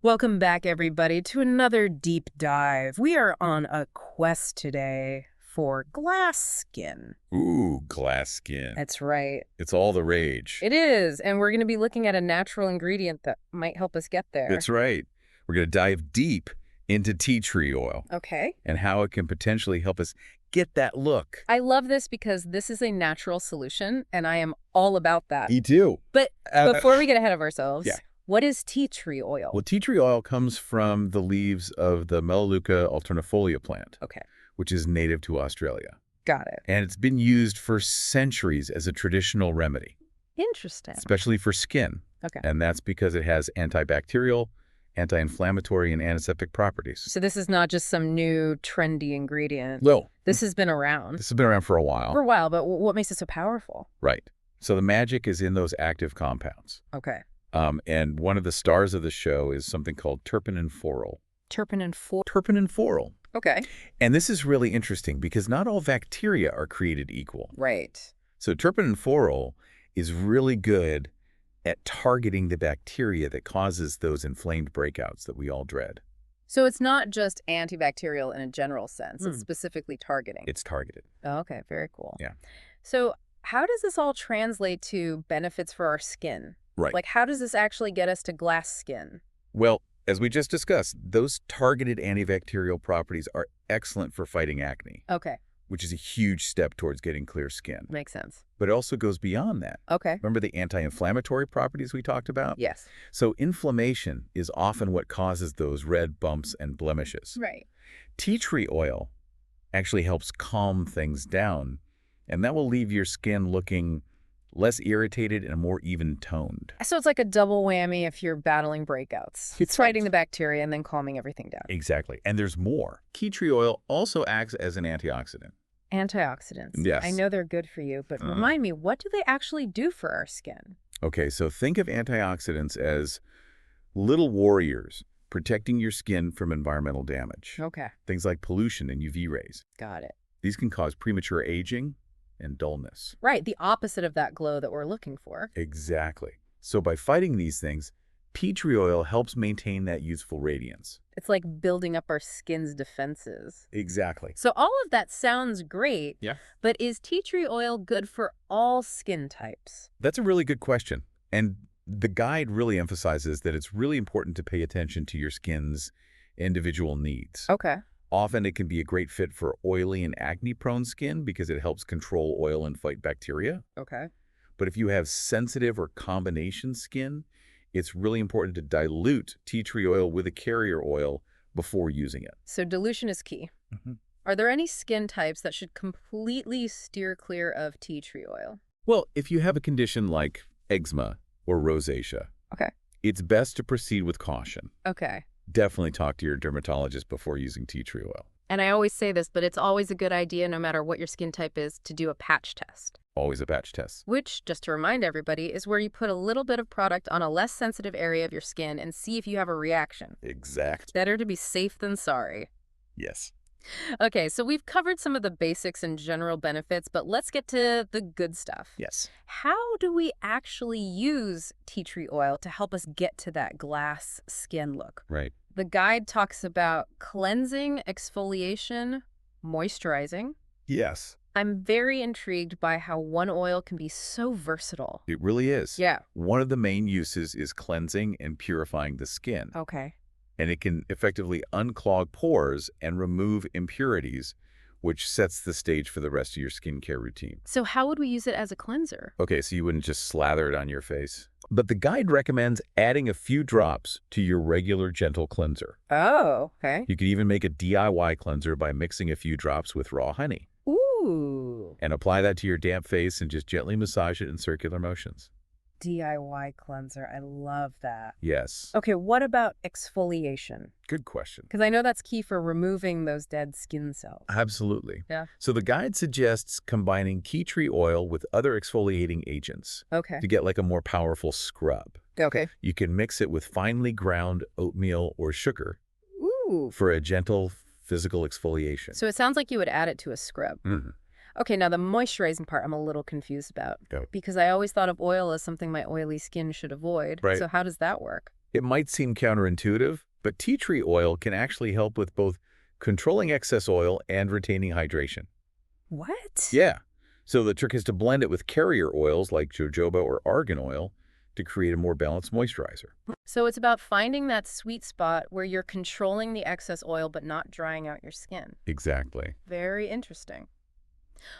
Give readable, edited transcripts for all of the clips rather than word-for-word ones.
Welcome back, everybody, to another deep dive. We are on a quest today for glass skin. Ooh, glass skin. That's right. It's all the rage. It is, and we're going to be looking at a natural ingredient that might help us get there. That's right. We're going to dive deep into tea tree oil Okay. and how it can potentially help us get that look. I love this because this is a natural solution, and I am all about that. Me too. But before we get ahead of ourselves, yeah. What is tea tree oil? Well, tea tree oil comes from the leaves of the Melaleuca alternifolia plant, Okay. which is native to Australia. Got it. And it's been used for centuries as a traditional remedy, Interesting. especially for skin. Okay. And that's because it has antibacterial, anti-inflammatory, and antiseptic properties. So this is not just some new trendy ingredient. No. This has been around. This has been around for a while. For a while, but what makes it so powerful? Right. So the magic is in those active compounds. Okay. And one of the stars of the show is something called terpinenforol. Terpinenforol. Okay. And this is really interesting because not all bacteria are created equal. Right. So terpinenforol is really good at targeting the bacteria that causes those inflamed breakouts that we all dread. So it's not just antibacterial in a general sense. It's specifically targeting. It's targeted. Oh, okay. Very cool. Yeah. So how does this all translate to benefits for our skin? Right. Like, how does this actually get us to glass skin? Well, as we just discussed, those targeted antibacterial properties are excellent for fighting acne, Okay. which is a huge step towards getting clear skin. Makes sense. But it also goes beyond that. Okay. Remember the anti-inflammatory properties we talked about? Yes. So inflammation is often what causes those red bumps and blemishes. Right. Tea tree oil actually helps calm things down, and that will leave your skin looking less irritated and more even-toned. So it's like a double whammy if you're battling breakouts. It's fighting the bacteria and then calming everything down. Exactly. And there's more. Tea tree oil also acts as an antioxidant. Antioxidants. Yes. I know they're good for you, but remind me, what do they actually do for our skin? Okay, so think of antioxidants as little warriors protecting your skin from environmental damage. Okay. Things like pollution and UV rays. Got it. These can cause premature aging and dullness. Right. The opposite of that glow that we're looking for. Exactly. So by fighting these things, tea tree oil helps maintain that youthful radiance. It's like building up our skin's defenses. Exactly. So all of that sounds great. Yeah. But is tea tree oil good for all skin types? That's a really good question. And the guide really emphasizes that it's really important to pay attention to your skin's individual needs. Okay. Often it can be a great fit for oily and acne-prone skin because it helps control oil and fight bacteria. Okay. But if you have sensitive or combination skin, it's really important to dilute tea tree oil with a carrier oil before using it. So dilution is key. Are there any skin types that should completely steer clear of tea tree oil? Well, if you have a condition like eczema or rosacea, Okay. it's best to proceed with caution. Okay. Definitely talk to your dermatologist before using tea tree oil. And I always say this, but it's always a good idea, no matter what your skin type is, to do a patch test. Always a patch test. Which, just to remind everybody, is where you put a little bit of product on a less sensitive area of your skin and see if you have a reaction. Exact. Better to be safe than sorry. Yes. Okay, so we've covered some of the basics and general benefits, but let's get to the good stuff. Yes. How do we actually use tea tree oil to help us get to that glass skin look? Right. The guide talks about cleansing, exfoliation, moisturizing. Yes. I'm very intrigued by how one oil can be so versatile. It really is. Yeah. One of the main uses is cleansing and purifying the skin. Okay. And it can effectively unclog pores and remove impurities, which sets the stage for the rest of your skincare routine. So how would we use it as a cleanser? Okay, so you wouldn't just slather it on your face. But the guide recommends adding a few drops to your regular gentle cleanser. Oh, okay. You could even make a DIY cleanser by mixing a few drops with raw honey. Ooh. And apply that to your damp face and just gently massage it in circular motions. DIY cleanser. I love that. Yes. Okay, what about exfoliation? Good question. Because I know that's key for removing those dead skin cells. Absolutely. Yeah. So the guide suggests combining tea tree oil with other exfoliating agents Okay. to get like a more powerful scrub. Okay. You can mix it with finely ground oatmeal or sugar Ooh. for a gentle physical exfoliation. So it sounds like you would add it to a scrub. Mhm. Okay, now the moisturizing part I'm a little confused about. Go. Because I always thought of oil as something my oily skin should avoid. Right. So how does that work? It might seem counterintuitive, but tea tree oil can actually help with both controlling excess oil and retaining hydration. What? Yeah. So the trick is to blend it with carrier oils like jojoba or argan oil to create a more balanced moisturizer. So it's about finding that sweet spot where you're controlling the excess oil but not drying out your skin. Exactly. Very interesting.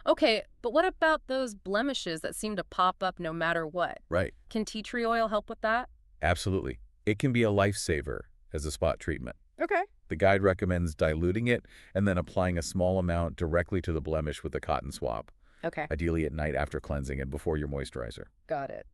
Okay, but what about those blemishes that seem to pop up no matter what? Right. Can tea tree oil help with that? Absolutely. It can be a lifesaver as a spot treatment. Okay. The guide recommends diluting it and then applying a small amount directly to the blemish with a cotton swab, Okay, ideally at night after cleansing and before your moisturizer. got it.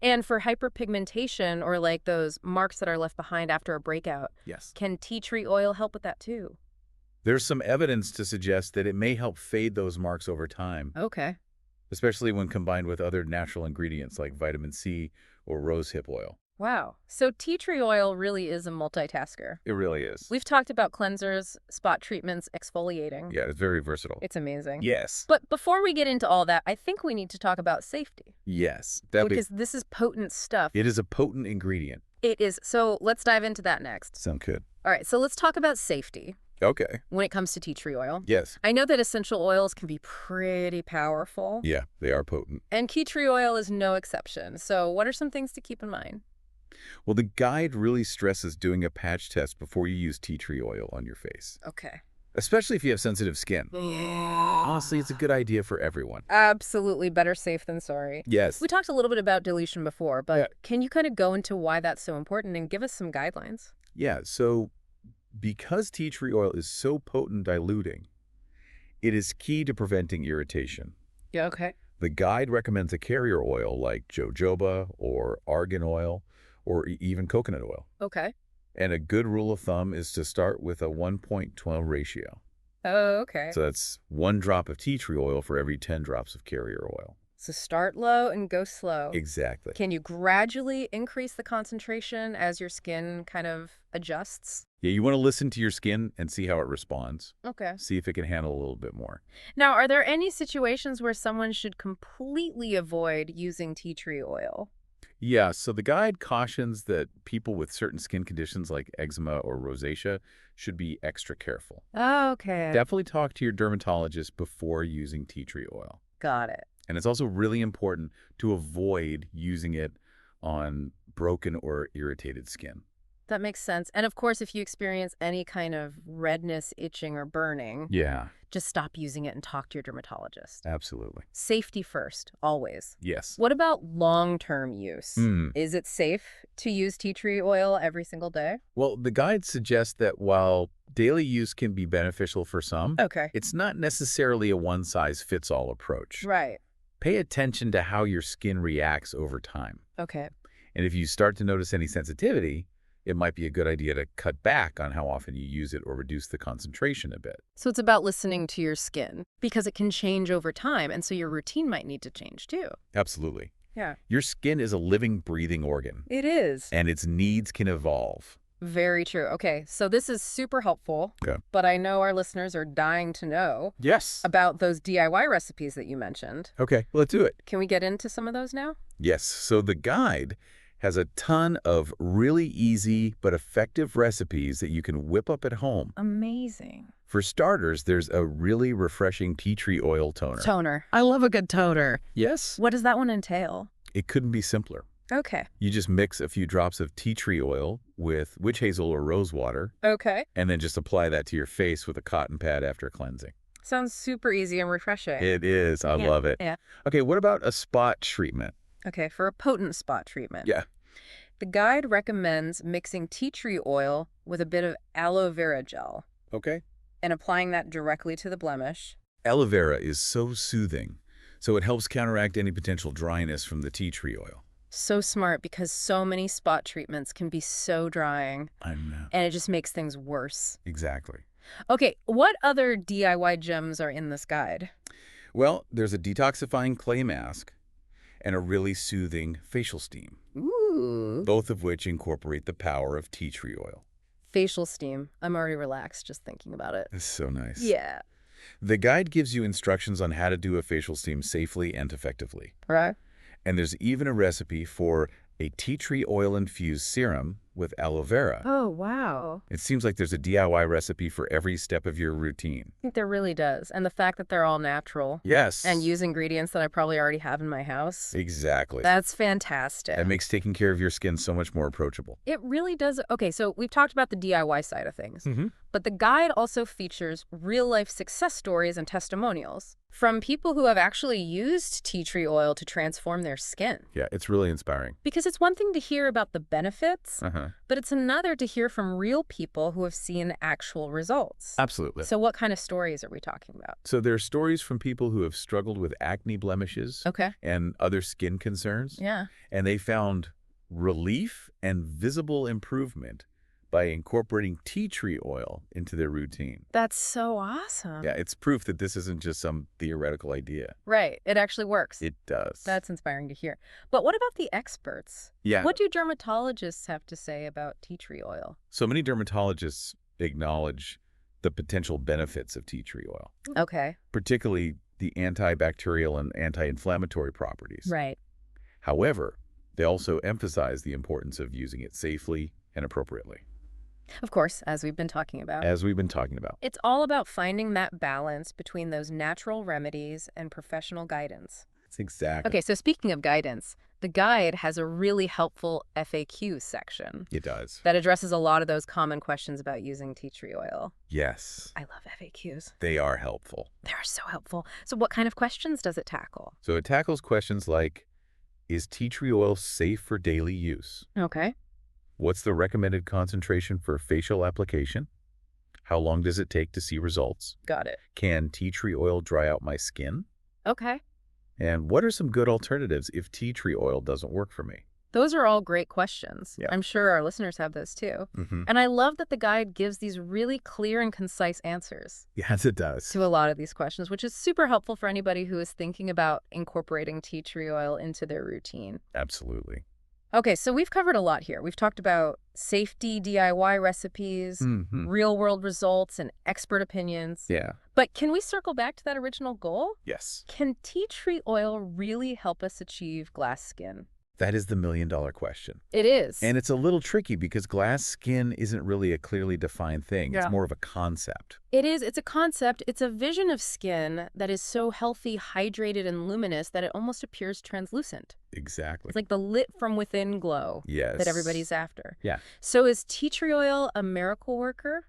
And for hyperpigmentation or like those marks that are left behind after a breakout, Yes. can tea tree oil help with that too? There's some evidence to suggest that it may help fade those marks over time, Okay. especially when combined with other natural ingredients like vitamin C or rosehip oil. Wow. So tea tree oil really is a multitasker. It really is. We've talked about cleansers, spot treatments, exfoliating. Yeah, it's very versatile. It's amazing. Yes. But before we get into all that, I think we need to talk about safety. Yes. Because this is potent stuff. It is a potent ingredient. It is. So let's dive into that next. Sound good. All right, so let's talk about safety Okay. when it comes to tea tree oil. Yes. I know that essential oils can be pretty powerful. Yeah, they are potent. And tea tree oil is no exception. So what are some things to keep in mind? Well, the guide really stresses doing a patch test before you use tea tree oil on your face, Okay. especially if you have sensitive skin. Honestly, it's a good idea for everyone. Absolutely better safe than sorry. Yes. We talked a little bit about dilution before, but Yeah. can you kind of go into why that's so important and give us some guidelines? Yeah, so because tea tree oil is so potent diluting, it is key to preventing irritation. Yeah, okay. The guide recommends a carrier oil like jojoba or argan oil or even coconut oil. Okay. And a good rule of thumb is to start with a 1.12 ratio. Oh, okay. So that's 1 drop of tea tree oil for every 10 drops of carrier oil. So start low and go slow. Exactly. Can you gradually increase the concentration as your skin kind of adjusts? Yeah, you want to listen to your skin and see how it responds. Okay. See if it can handle a little bit more. Now, are there any situations where someone should completely avoid using tea tree oil? Yeah, so the guide cautions that people with certain skin conditions like eczema or rosacea should be extra careful. Oh, okay. Definitely talk to your dermatologist before using tea tree oil. Got it. And it's also really important to avoid using it on broken or irritated skin. That makes sense. And of course, if you experience any kind of redness, itching, or burning, Yeah, just stop using it and talk to your dermatologist. absolutely. Safety first, always. Yes. What about long-term use? Hmm. Is it safe to use tea tree oil every single day? Well, the guide suggests that while daily use can be beneficial for some, Okay. it's not necessarily a one-size-fits-all approach. Right. Pay attention to how your skin reacts over time. Okay. And if you start to notice any sensitivity, it might be a good idea to cut back on how often you use it or reduce the concentration a bit. So it's about listening to your skin because it can change over time, and so your routine might need to change too. Absolutely. Yeah. Your skin is a living, breathing organ, It is. and its needs can evolve. Very true. Okay, so this is super helpful, Yeah. but I know our listeners are dying to know Yes. about those DIY recipes that you mentioned. Okay, let's do it. Can we get into some of those now? Yes, so the guide has a ton of really easy but effective recipes that you can whip up at home. Amazing. For starters, there's a really refreshing tea tree oil toner. Toner. I love a good toner. Yes. What does that one entail? It couldn't be simpler. Okay. You just mix a few drops of tea tree oil with witch hazel or rose water, Okay. and then just apply that to your face with a cotton pad after cleansing. Sounds super easy and refreshing. It is. I Yeah, love it. yeah. Okay, what about a spot treatment? Okay, for a potent spot treatment. Yeah. The guide recommends mixing tea tree oil with a bit of aloe vera gel Okay. and applying that directly to the blemish. Aloe vera is so soothing, so it helps counteract any potential dryness from the tea tree oil. So smart because so many spot treatments can be so drying I know. and it just makes things worse. Exactly. Okay, what other DIY gems are in this guide? Well, there's a detoxifying clay mask and a really soothing facial steam, Ooh. both of which incorporate the power of tea tree oil. Facial steam. I'm already relaxed just thinking about it. It's so nice. Yeah. The guide gives you instructions on how to do a facial steam safely and effectively. Right? And there's even a recipe for a tea tree oil-infused serum with aloe vera. Oh, wow. It seems like there's a DIY recipe for every step of your routine. I think there really does. And the fact that they're all natural Yes. and use ingredients that I probably already have in my house. Exactly. That's fantastic. That makes taking care of your skin so much more approachable. It really does. Okay, so we've talked about the DIY side of things, but the guide also features real-life success stories and testimonials from people who have actually used tea tree oil to transform their skin. Yeah, it's really inspiring. Because it's one thing to hear about the benefits, Uh-huh. but it's another to hear from real people who have seen actual results. Absolutely. So what kind of stories are we talking about? So there are stories from people who have struggled with acne blemishes Okay. and other skin concerns, Yeah. and they found relief and visible improvement by incorporating tea tree oil into their routine. That's so awesome. Yeah, it's proof that this isn't just some theoretical idea. Right. It actually works. It does. That's inspiring to hear. But what about the experts? Yeah. What do dermatologists have to say about tea tree oil? So many dermatologists acknowledge the potential benefits of tea tree oil, Okay. particularly the antibacterial and anti-inflammatory properties. Right. However, they also emphasize the importance of using it safely and appropriately, Of course, as we've been talking about. as we've been talking about. It's all about finding that balance between those natural remedies and professional guidance. That's exactly. Okay, so speaking of guidance, the guide has a really helpful FAQ section It does. that addresses a lot of those common questions about using tea tree oil. Yes, I love FAQs. they are helpful. They're so helpful. So what kind of questions does it tackle? So it tackles questions like, is tea tree oil safe for daily use? Okay. What's the recommended concentration for facial application? How long does it take to see results? Got it. Can tea tree oil dry out my skin? Okay. And what are some good alternatives if tea tree oil doesn't work for me? Those are all great questions. Yeah. I'm sure our listeners have those too. Mm-hmm. And I love that the guide gives these really clear and concise answers Yes, it does. to a lot of these questions, which is super helpful for anybody who is thinking about incorporating tea tree oil into their routine. Absolutely. Okay, so we've covered a lot here. We've talked about safety DIY recipes, Mm-hmm. real-world results, and expert opinions. Yeah. But can we circle back to that original goal? Yes. Can tea tree oil really help us achieve glass skin? That is the million-dollar question. It is. And it's a little tricky because glass skin isn't really a clearly defined thing. Yeah. It's more of a concept. It is. It's a concept. It's a vision of skin that is so healthy, hydrated, and luminous that it almost appears translucent. Exactly. It's like the lit from within glow Yes. that everybody's after. Yeah. So is tea tree oil a miracle worker?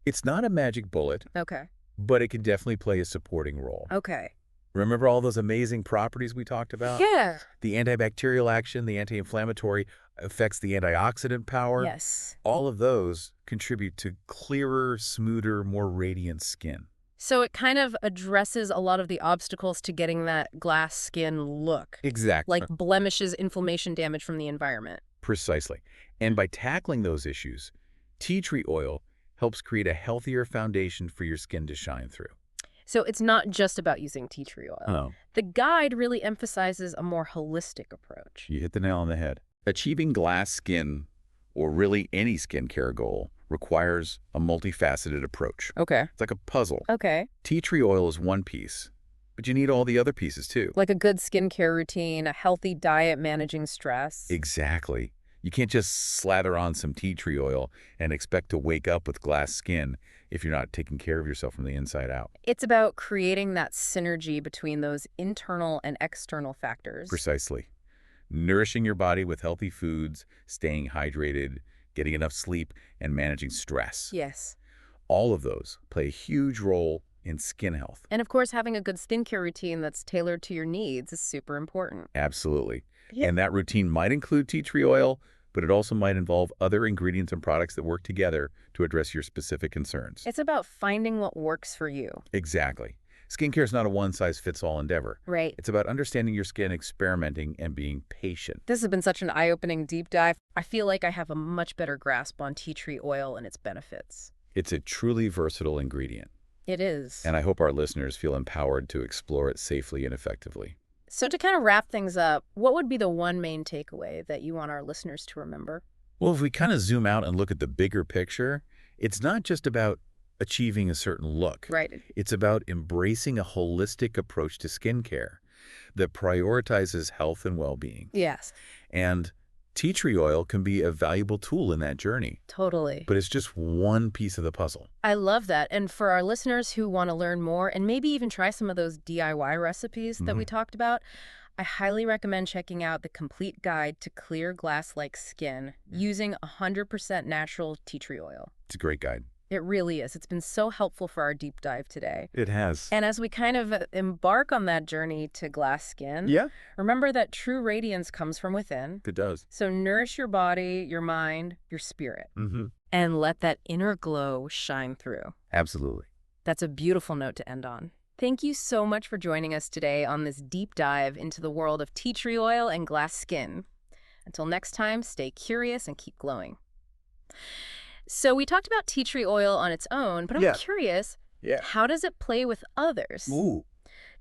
It's not a magic bullet, Okay. but it can definitely play a supporting role. Okay. Remember all those amazing properties we talked about? Yeah. The antibacterial action, the anti-inflammatory effects, the antioxidant power. Yes. All of those contribute to clearer, smoother, more radiant skin. So it kind of addresses a lot of the obstacles to getting that glass skin look, Exactly. like blemishes, inflammation, damage from the environment. Precisely. And by tackling those issues, tea tree oil helps create a healthier foundation for your skin to shine through. So it's not just about using tea tree oil. Oh, The guide really emphasizes a more holistic approach. you hit the nail on the head. Achieving glass skin, or really any skincare goal, requires a multifaceted approach. Okay. It's like a puzzle. Okay. Tea tree oil is one piece, but you need all the other pieces too. Like a good skincare routine, a healthy diet, managing stress. Exactly. You can't just slather on some tea tree oil and expect to wake up with glass skin if you're not taking care of yourself from the inside out. It's about creating that synergy between those internal and external factors. Precisely. Nourishing your body with healthy foods, staying hydrated, getting enough sleep, and managing stress. Yes. All of those play a huge role in skin health. And of course, having a good skincare routine that's tailored to your needs is super important. Absolutely. Yeah. And that routine might include tea tree oil, but it also might involve other ingredients and products that work together to address your specific concerns. It's about finding what works for you. Exactly. Skincare is not a one-size-fits-all endeavor. Right. It's about understanding your skin, experimenting, and being patient. This has been such an eye-opening deep dive. I feel like I have a much better grasp on tea tree oil and its benefits. It's a truly versatile ingredient, It is. and I hope our listeners feel empowered to explore it safely and effectively. So to kind of wrap things up, what would be the one main takeaway that you want our listeners to remember? Well, if we kind of zoom out and look at the bigger picture, it's not just about achieving a certain look. Right. It's about embracing a holistic approach to skincare that prioritizes health and well-being. Yes. And Tea tree oil can be a valuable tool in that journey, Totally. but it's just one piece of the puzzle. I love that. And for our listeners who want to learn more and maybe even try some of those DIY recipes that we talked about, I highly recommend checking out the complete guide to clear glass-like skin using 100% natural tea tree oil. It's a great guide. It really is. It's been so helpful for our deep dive today. It has. And as we kind of embark on that journey to glass skin, remember that true radiance comes from within. It does. So nourish your body, your mind, your spirit, and let that inner glow shine through. Absolutely. That's a beautiful note to end on. Thank you so much for joining us today on this deep dive into the world of tea tree oil and glass skin. Until next time, stay curious and keep glowing. So we talked about tea tree oil on its own, but I'm curious, how does it play with others? Ooh.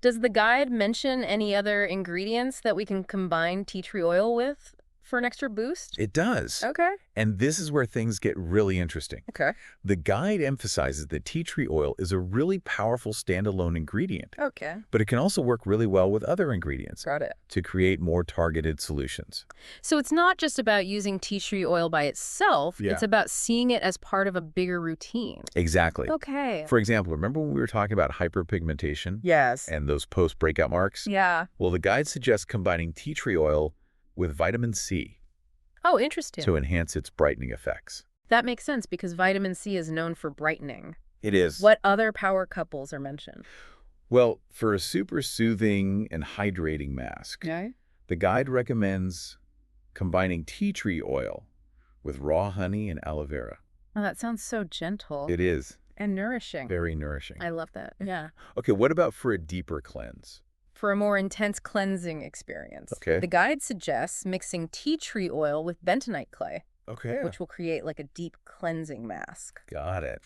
Does the guide mention any other ingredients that we can combine tea tree oil with for an extra boost? It does. Okay. And this is where things get really interesting. Okay. The guide emphasizes that tea tree oil is a really powerful standalone ingredient. Okay. But it can also work really well with other ingredients Got it. to create more targeted solutions. So it's not just about using tea tree oil by itself. It's about seeing it as part of a bigger routine. Exactly. Okay. For example, remember when we were talking about hyperpigmentation? Yes. And those post-breakout marks? Yeah. Well, the guide suggests combining tea tree oil with vitamin C Oh, interesting. to enhance its brightening effects. That makes sense because vitamin C is known for brightening. It is. What other power couples are mentioned? Well, for a super soothing and hydrating mask, the guide recommends combining tea tree oil with raw honey and aloe vera. Oh, that sounds so gentle. It is. And nourishing. Very nourishing. I love that. Yeah. Okay, what about for a deeper cleanse? For a more intense cleansing experience, Okay. the guide suggests mixing tea tree oil with bentonite clay, Okay. which will create like a deep cleansing mask. Got it.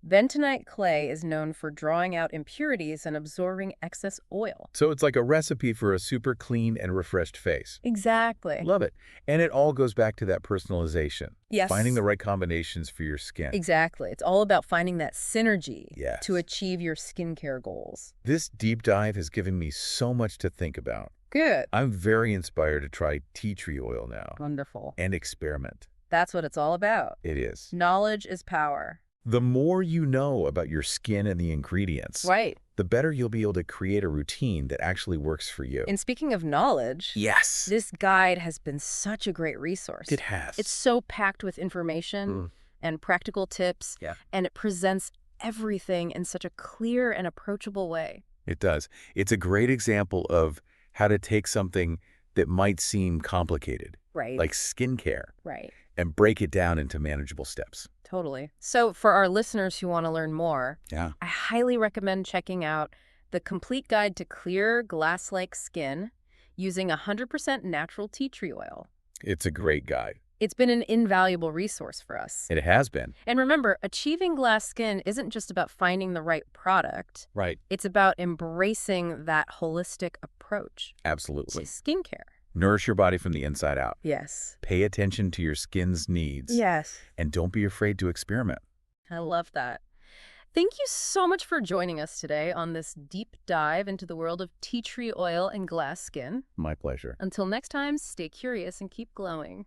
Bentonite clay is known for drawing out impurities and absorbing excess oil. So it's like a recipe for a super clean and refreshed face. Exactly. Love it. And it all goes back to that personalization. Yes. Finding the right combinations for your skin. Exactly. It's all about finding that synergy Yes. to achieve your skincare goals. This deep dive has given me so much to think about. Good. I'm very inspired to try tea tree oil now Wonderful. and experiment. That's what it's all about. It is. Knowledge is power. The more you know about your skin and the ingredients, Right. the better you'll be able to create a routine that actually works for you. And speaking of knowledge, Yes. this guide has been such a great resource. It has. It's so packed with information and practical tips, and it presents everything in such a clear and approachable way. It does. It's a great example of how to take something that might seem complicated, Right. like skincare, Right. and break it down into manageable steps. Totally. So for our listeners who want to learn more, Yeah. I highly recommend checking out the complete guide to clear glass-like skin using 100% natural tea tree oil. It's a great guide. It's been an invaluable resource for us. It has been. And remember, achieving glass skin isn't just about finding the right product. Right. It's about embracing that holistic approach to Absolutely. skincare. Nourish your body from the inside out. Yes. Pay attention to your skin's needs. Yes. And don't be afraid to experiment. I love that. Thank you so much for joining us today on this deep dive into the world of tea tree oil and glass skin. My pleasure. Until next time, stay curious and keep glowing.